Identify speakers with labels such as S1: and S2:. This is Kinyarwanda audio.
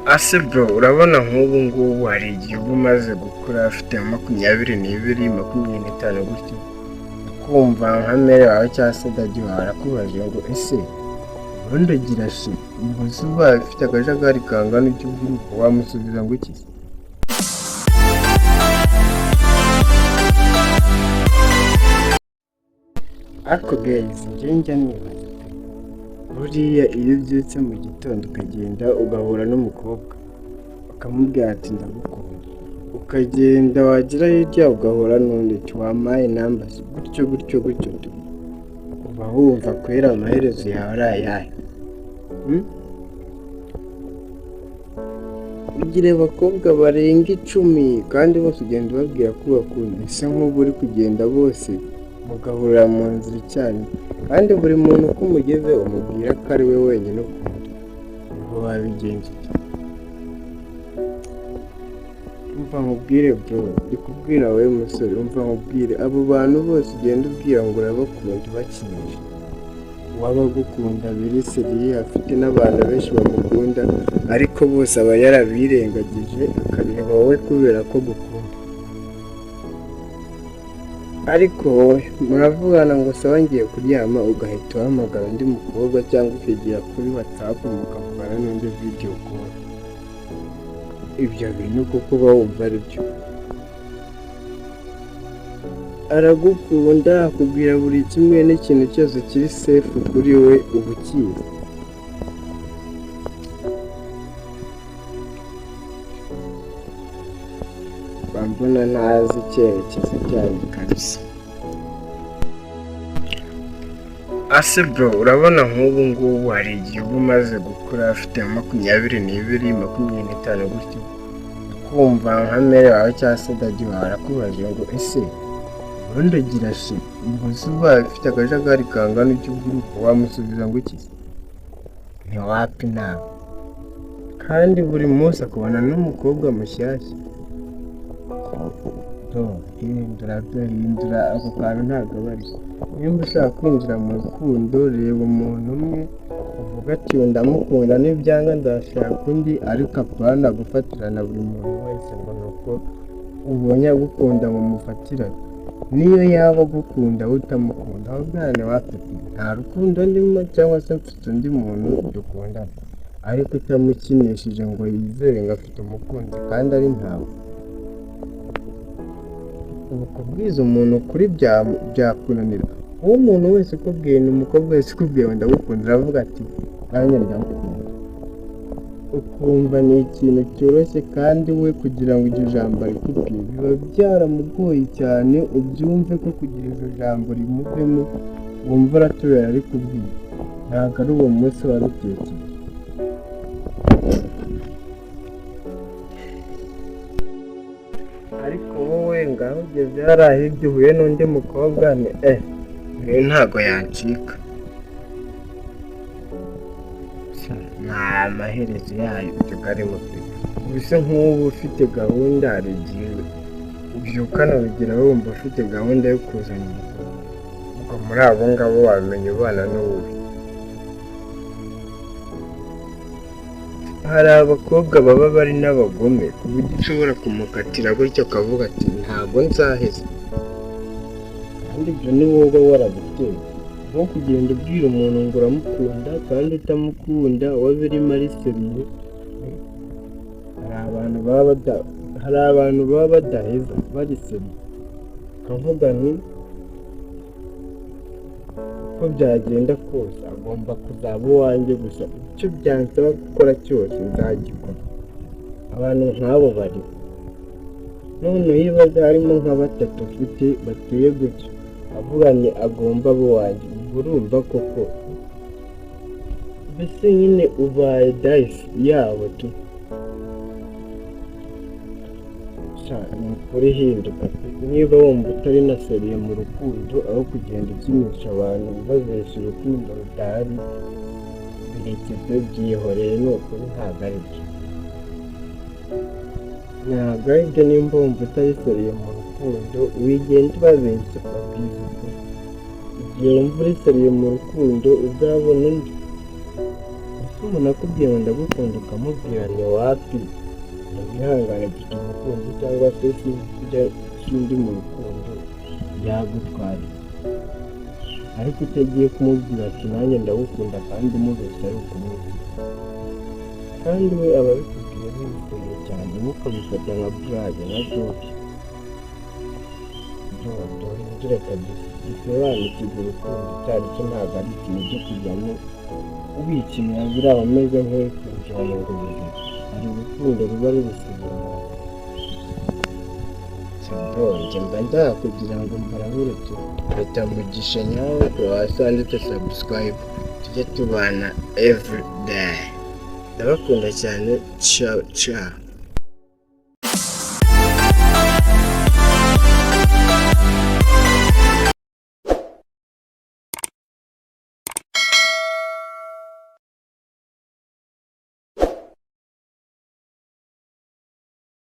S1: Ase bro, urabona nk'ubu ngubu hari igihe uba umaze gukura afite 22, 25 gutyo, kumva nka mere wawe cyangwa se dadi wawe arakubajije ngo ese ubundi agira se umugozi ubaye ufite akajagari kangana icy'uburuko wamusubiza ngo iki? Ariko guys, njye njya nibaza buriya iyo ubyutse mu gitondo ukagenda ugahura n'umukobwa ukamubwira ati ndagukunda, ukagenda wagira hirya ugahura n'undi wampaye namba gutyo gutyo gutyo, uba wumva kwera amaherezo yawe ari ayahe? Ugire abakobwa barenga 10 kandi bose ugenda ubabwira ko ubakunda, ese nk'ubu uri kugenda bose mugahurira mu nzira icyarimwe kandi buri muntu uko umugeze umubwira ko ari we wenyine ukunda, ubwo wabigenza ute? Umva nkubwire bro, ndi kubwira wowe musore, umva nkubwire abo bantu bose ugenda ubwira ngo urabakunda ubakinisha, uwabagukunda biri seriye afite n'abantu benshi bamukunda, ariko bose aba yarabirengagije akareba wowe kubera ko gukunda. Ariko wowe muravugana ngo sawa ngiye kuryama, ugahita uhamagara undi mukobwa cyangwa ukigira kuri WhatsApp mukavugana n'undi video call. Ibyo bintu kuko uba wumva ari byo? Aragukunda akubwira buri kimwe n'ikintu cyose kiri safe kuri we uba ukizi. Mbona ntazi icyerekezo cyanjye kabisa. Ase bro, urabona nk'ubu ngubu hari igihe uba umaze gukura afite 22, 25 gutyo, kumva nka mere wawe cyangwa se dadi wawe arakubajije ngo ese ubundi agira se umugozi ubaye ufite akajagari kangana icy'uburuko wamusubiza ngo iki? Ntiwapi nawe, kandi buri munsi akubona n'umukobwa mushyashya. Hindura ako kantu ntabwo bari. Nimba ushaka kwinjira mu rukundo, reba umuntu umwe uvuga ati ndamukunda, n'ibyanga ndashaka undi, ariko apana gufatirana buri muntu wese ngo nuko ubonye agukunda ngo mufatirane. Niyo yaba agukunda utamukunda, aho bwana wafite nta rukundo ndimo, cyangwa se mfite undi muntu dukundana, ariko utamukinishije ngo yizere ngo afite umukunzi kandi ari ntawe. Ubu kubwiza umuntu kuri byakunanira. Uwo umuntu wese ukubwiye, ni umukobwa wese ukubwiye ngo ndagukunda, aravuga ati nanjye ndagukunda, ukumva ni ikintu cyoroshye, kandi we kugira ngo iryo jambo arikubwiye biba byaramugoye cyane. Ubyumve ko kugira iryo jambo rimuvemo wumva aratubera arikubwiye, ntabwo ari uwo munsi warutekereje. Ariko wowe ngaho ugeze hariya hirya uhuye n'undi mukobwa, ni ntago yancika, nta maherezo yayo ibyo arimo. Ubuse nk'ubu ufite gahunda, hari igihe ubyukana ubigira wumva ufite gahunda yo kuzana umukobwa, ubwo muri abo ngabo wamenya ubana n'uwuhe. Hari abakobwa baba bari n'abagome ku buryo ushobora kumukatira gutyo ukavuga ati ntabwo nzaheza, kandi ibyo ni wowe uba warabiteye. Nko kugenda ubwira umuntu ngo uramukunda kandi utamukunda, uwo birimo ari seriye. Hari abantu baba badaheza bari seriye, ukavuga nti uko byagenda kose agomba kuzaba uwanjye, gusa icyo byansaba gukora cyose nzagikora. Abantu nk'abo bari none yibaza harimo nka 3 ufite bateye gutyo, avuga ni agomba abo wanjye, urumva koko mbese nyine ubaye dayisi yabo tu. Ukuri hinduka, niba wumva utari na seriye mu rukundo, aho kugenda ukinisha abantu bazesha urukundo rudahari, birekeze byihoreye, ni ukuri ntabwo ari byo. Ntabwo ari byo. Nimba wumva utari seriye mu rukundo, wigenda ubabeshya ukabwiza ukuri. Igihe wumva uri seriye mu rukundo uzabona undi. umuntu akubwiye ngo ndagukunda ukamubwira ni wapi, wihangane mfite umukunzi cyangwa se sindi mu rukundo byagutwara, ariko utagiye kumubwira ati nanjye ndagukunda kandi umubeshya ari ukumubwira, kandi we aba abikubwiye bimukunda cyane, ntukabifata nka burage na joke. Duhindure kabisa, dusobanukirwe urukundo icyo ari cyo, ntabwo ari ikintu cyo kujyamo ubikinira biriya ameze nk'uri kwinjira mu ngobyi. Hari urukundo ruba rubisubira njye mba ndaha kugira ngo mbarabure leta mugisha nyawe hasi handitse subscribe, tujye tubana everyday. Ndabakunda cyane, ciao ciao.